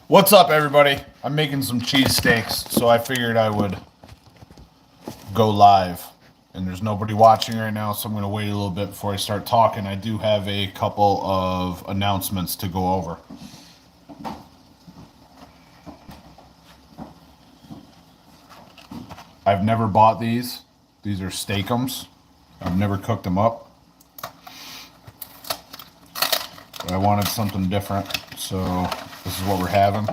What's up, everybody? I'm making some cheesesteaks, so I figured I would go live. And there's nobody watching right now, so I'm going to wait a little bit before I start talking. I do have a couple of announcements to go over. I've never bought these. These are steakums. I've never cooked them up. But I wanted something different, so this is what we're having.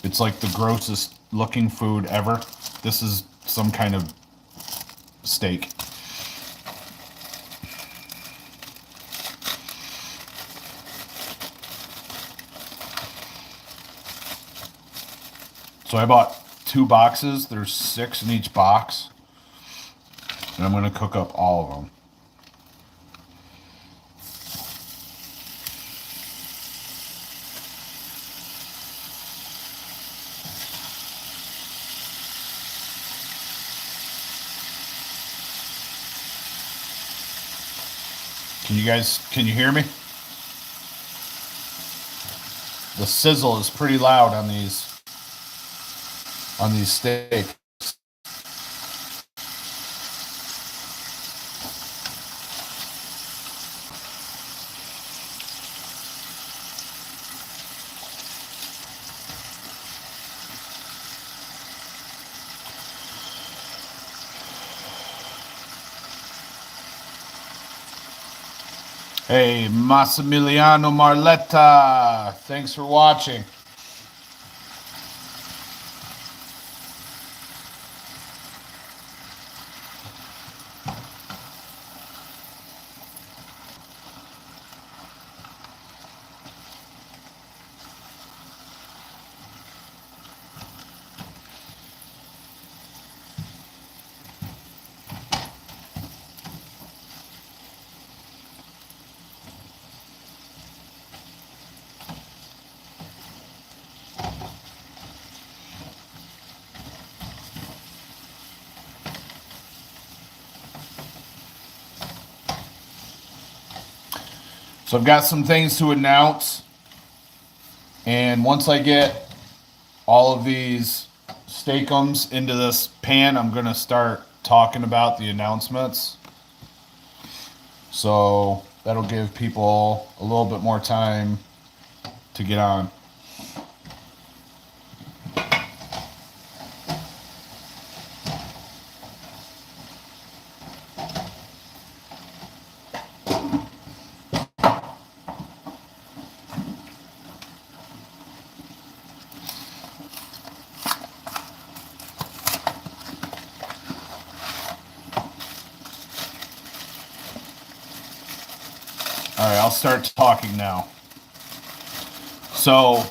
It's like the grossest looking food ever. This is some kind of steak. So I bought 2 boxes. There's 6 in each box. And I'm going to cook up all of them. Can you hear me? The sizzle is pretty loud on these steaks. Hey, Massimiliano Marletta, thanks for watching. So I've got some things to announce, and once I get all of these steakums into this pan, I'm going to start talking about the announcements. So that'll give people a little bit more time to get on. All right, I'll start talking now. So,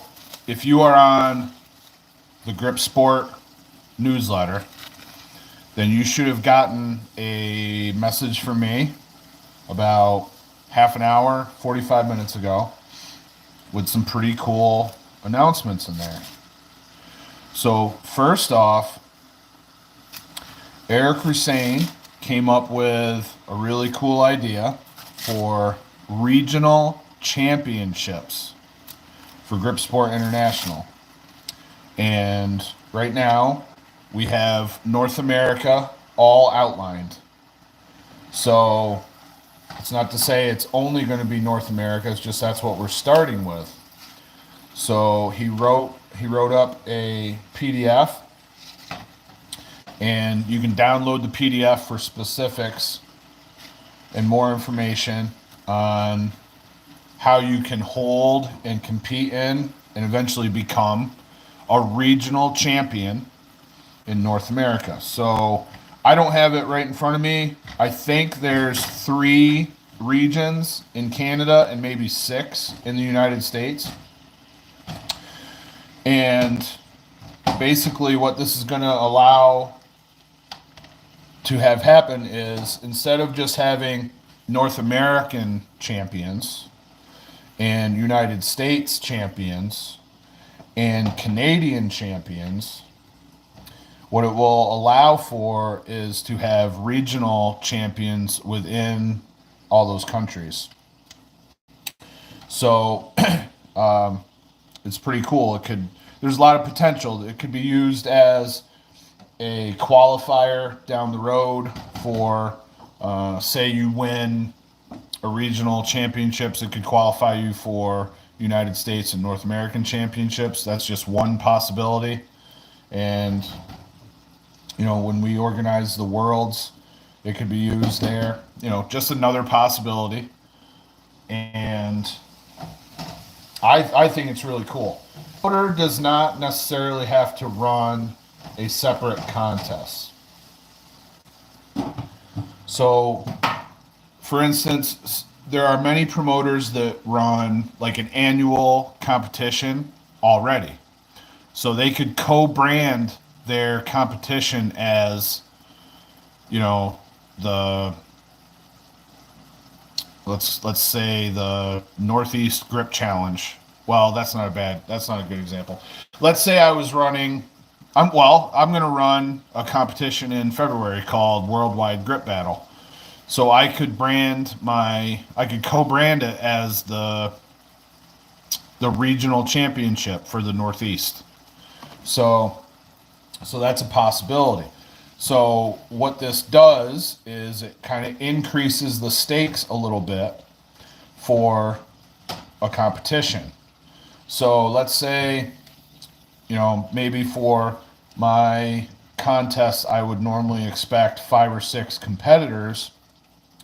if you are on the Grip Sport newsletter, then you should have gotten a message from me about half an hour, 45 minutes ago, with some pretty cool announcements in there. So, first off, Eric Hussein came up with a really cool idea for regional championships for Grip Sport International. And right now, we have North America all outlined. So it's not to say it's only going to be North America, it's just that's what we're starting with. So he wrote up a PDF, and you can download the PDF for specifics and more information on how you can hold and compete in and eventually become a regional champion in North America. So I don't have it right in front of me. I think there's 3 regions in Canada and maybe 6 in the United States. And basically what this is going to allow to have happen is, instead of just having North American champions and United States champions and Canadian champions, what it will allow for is to have regional champions within all those countries. So it's pretty cool. There's a lot of potential. It could be used as a qualifier down the road for, say you win a regional championships. It could qualify you for United States and North American championships. That's just one possibility. And, when we organize the worlds, it could be used there. Just another possibility. And I think it's really cool. Promoter does not necessarily have to run a separate contest. So, for instance, there are many promoters that run like an annual competition already. So they could co-brand their competition as, the let's say the Northeast Grip Challenge. Well, that's not a good example. Let's say I was running I'm going to run a competition in February called Worldwide Grip Battle. So I could co-brand it as the regional championship for the Northeast. So that's a possibility. So what this does is it kind of increases the stakes a little bit for a competition. So let's say, maybe for my contest, I would normally expect 5 or 6 competitors.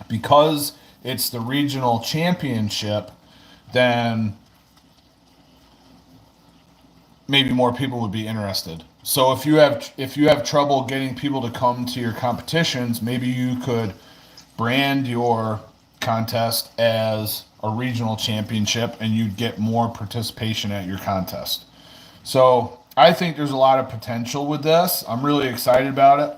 Because it's the regional championship, then maybe more people would be interested. So if you have trouble getting people to come to your competitions, maybe you could brand your contest as a regional championship and you'd get more participation at your contest. So I think there's a lot of potential with this. I'm really excited about it.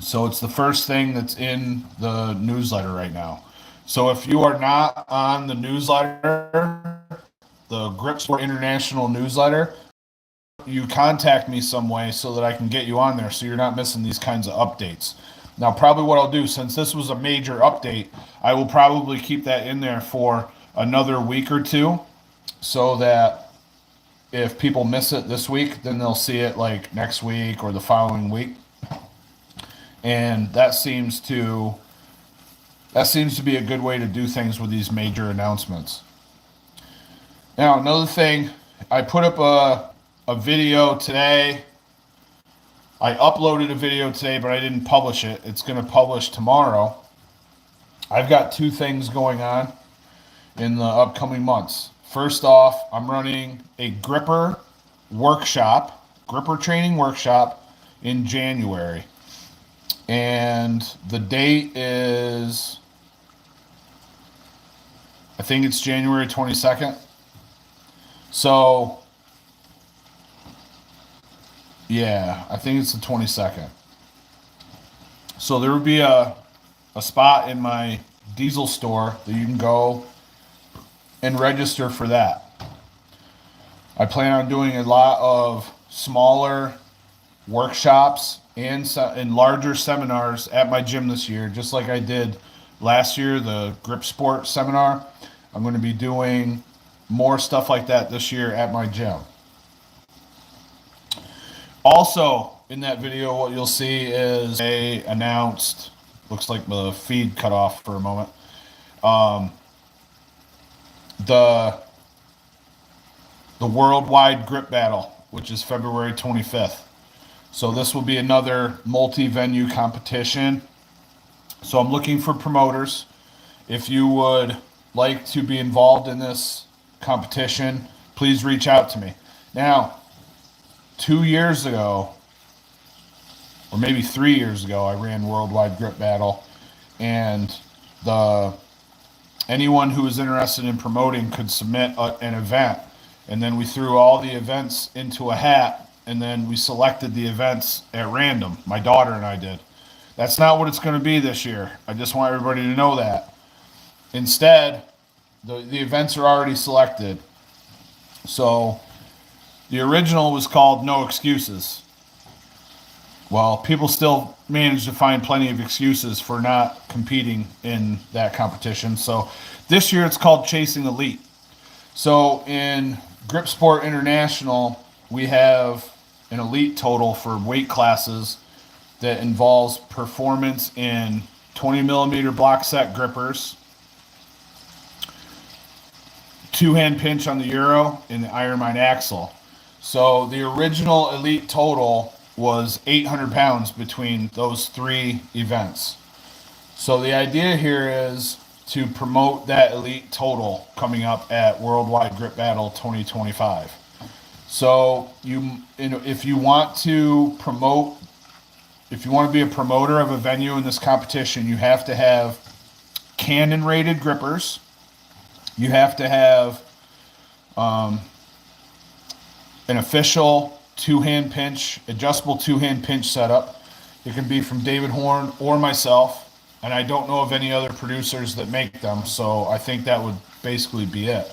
So it's the first thing that's in the newsletter right now. So if you are not on the newsletter, the Grip Sport International newsletter, you contact me some way so that I can get you on there so you're not missing these kinds of updates. Now, probably what I'll do, since this was a major update, I will probably keep that in there for another week or two so that if people miss it this week, then they'll see it like next week or the following week. And that seems to be a good way to do things with these major announcements. Now, another thing, I put up a video today. I uploaded a video today, but I didn't publish it. It's going to publish tomorrow. I've got 2 things going on in the upcoming months. First off, I'm running a gripper training workshop in January. And the date is, I think it's January 22nd. So, yeah, I think it's the 22nd. So there will be a spot in my diesel store that you can go and register for that. I plan on doing a lot of smaller workshops and larger seminars at my gym this year, just like I did last year, the Grip Sport seminar. I'm going to be doing more stuff like that this year at my gym. Also, in that video, what you'll see is they announced, looks like the feed cut off for a moment, the Worldwide Grip Battle, which is February 25th. So this will be another multi-venue competition. So I'm looking for promoters. If you would like to be involved in this competition, please reach out to me. Now, 2 years ago, or maybe 3 years ago, I ran Worldwide Grip Battle, and anyone who was interested in promoting could submit an event, and then we threw all the events into a hat, and then we selected the events at random. My daughter and I did. That's not what it's going to be this year. I just want everybody to know that. Instead, the events are already selected. So the original was called No Excuses. Well, people still managed to find plenty of excuses for not competing in that competition. So this year it's called Chasing Elite. So in Grip Sport International, we have an elite total for weight classes that involves performance in 20 millimeter block set grippers, two-hand pinch on the Euro, and the Ironmine axle. So the original elite total was 800 pounds between those three events. So the idea here is to promote that elite total coming up at Worldwide Grip Battle 2025. So if you want to promote, if you want to be a promoter of a venue in this competition, you have to have Canon rated grippers. You have to have an official two-hand pinch, adjustable two-hand pinch setup. It can be from David Horn or myself, and I don't know of any other producers that make them, so I think that would basically be it.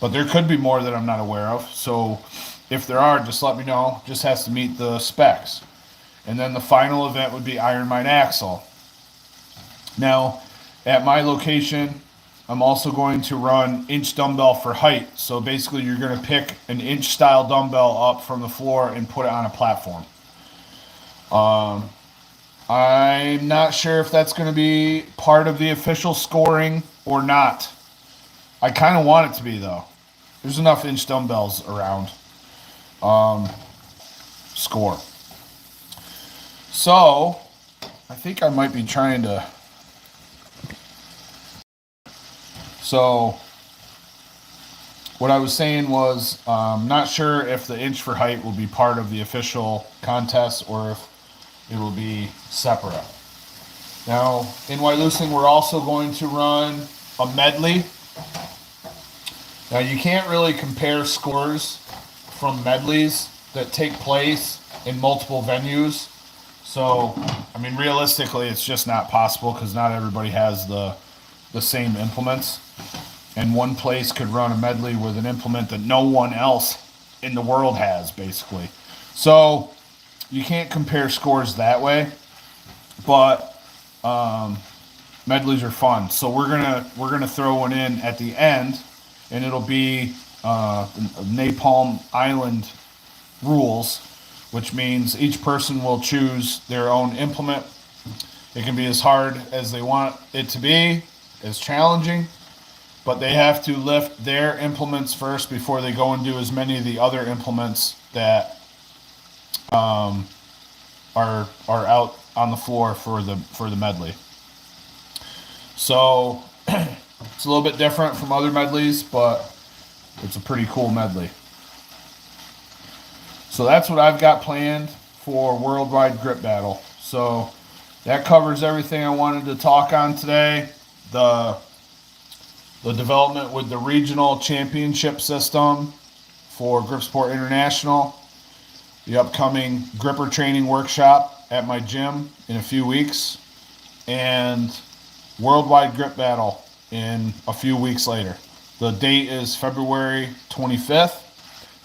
But there could be more that I'm not aware of, so if there are, just let me know. Just has to meet the specs. And then the final event would be Ironmine axle. Now, at my location, I'm also going to run inch dumbbell for height. So basically you're going to pick an inch style dumbbell up from the floor and put it on a platform. I'm not sure if that's going to be part of the official scoring or not. I kind of want it to be, though. There's enough inch dumbbells around. Score. So, I think I might be trying to... So, what I was saying was, not sure if the inch for height will be part of the official contest or if it will be separate. Now, in Wyalusing, we're also going to run a medley. Now, you can't really compare scores from medleys that take place in multiple venues. So, I mean, realistically, it's just not possible because not everybody has the same implements. And one place could run a medley with an implement that no one else in the world has, basically. So, you can't compare scores that way. But medleys are fun. So we're gonna throw one in at the end, and it'll be NAPALM Island rules, which means each person will choose their own implement. It can be as hard as they want it to be, as challenging, but they have to lift their implements first before they go and do as many of the other implements that are out on the floor for the medley. So it's a little bit different from other medleys, but it's a pretty cool medley. So that's what I've got planned for Worldwide Grip Battle. So that covers everything I wanted to talk on today. The development with the regional championship system for Grip Sport International, the upcoming gripper training workshop at my gym in a few weeks, and Worldwide Grip Battle in a few weeks later. The date is February 25th.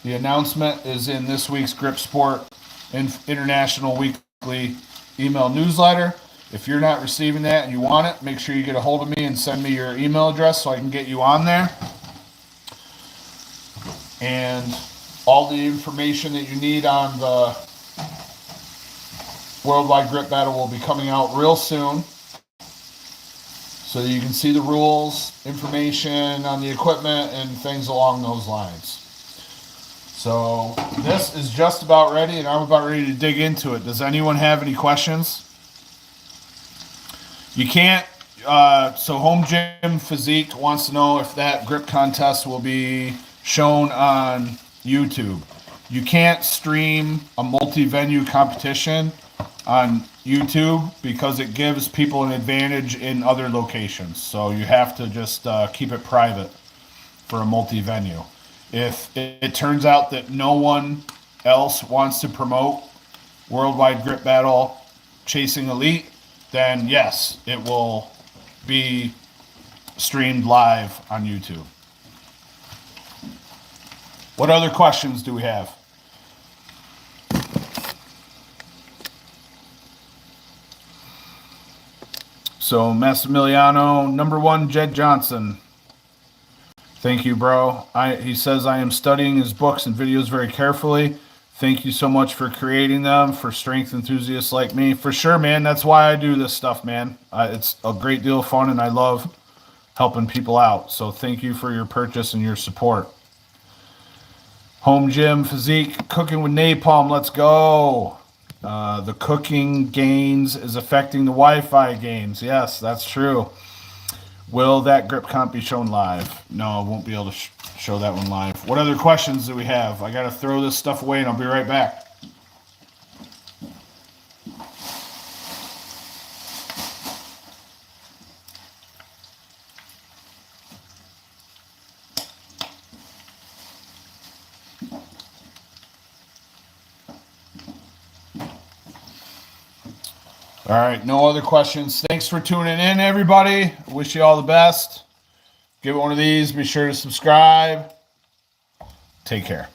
The announcement is in this week's Grip Sport International Weekly email newsletter. If you're not receiving that and you want it, make sure you get a hold of me and send me your email address so I can get you on there. And all the information that you need on the Worldwide Grip Battle will be coming out real soon. So that you can see the rules, information on the equipment, and things along those lines. So this is just about ready, and I'm about ready to dig into it. Does anyone have any questions? You can't, so Home Gym Physique wants to know if that grip contest will be shown on YouTube. You can't stream a multi-venue competition on YouTube because it gives people an advantage in other locations. So you have to just keep it private for a multi-venue. If it turns out that no one else wants to promote Worldwide Grip Battle Chasing Elite, then yes, it will be streamed live on YouTube. What other questions do we have? So Massimiliano, number one, Jed Johnson. Thank you, bro. He says, I am studying his books and videos very carefully. Thank you so much for creating them for strength enthusiasts like me. For sure, man. That's why I do this stuff, man. It's a great deal of fun, and I love helping people out. So thank you for your purchase and your support. Home gym, physique, cooking with napalm. Let's go. The cooking gains is affecting the Wi-Fi gains. Yes, that's true. Will that grip comp be shown live? No, I won't be able to show that one live. What other questions do we have? I got to throw this stuff away and I'll be right back. All right, no other questions. Thanks for tuning in, everybody. Wish you all the best. Give it one of these. Be sure to subscribe. Take care.